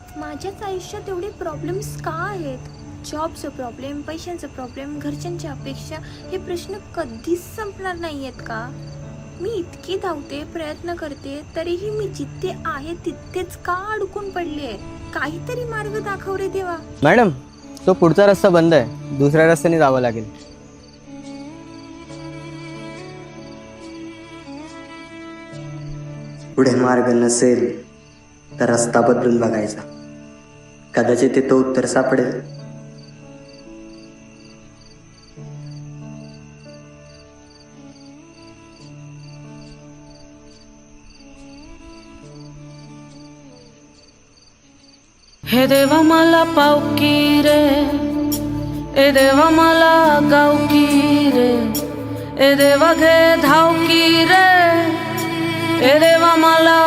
माझ्याच आयुष्यात एवढे प्रॉब्लेम्स का आहेत? जॉबचं प्रॉब्लेम, पैशांचं प्रॉब्लेम, घरच्यांची अपेक्षा, हे प्रश्न कधीच संपणार नाही आहेत का? मी इतकी धावते, प्रयत्न करते, तरीही मी जिथे आहे तिथेच का अडकून पडली आहे? काहीतरी मार्ग दाखव रे देवा. मॅडम, तो पुढचा रस्ता बंद आहे, दुसऱ्या रस्त्याने जावं लागेल. पुढे मार्ग नसेल तर रस्ता बदलून बघायचा, कदाचित तिथं उत्तर सापडेल. हे देवा मला पावकी रे, ए देवा मला गावकी रे, ए देवा घे धावकी रे, ए देवा मला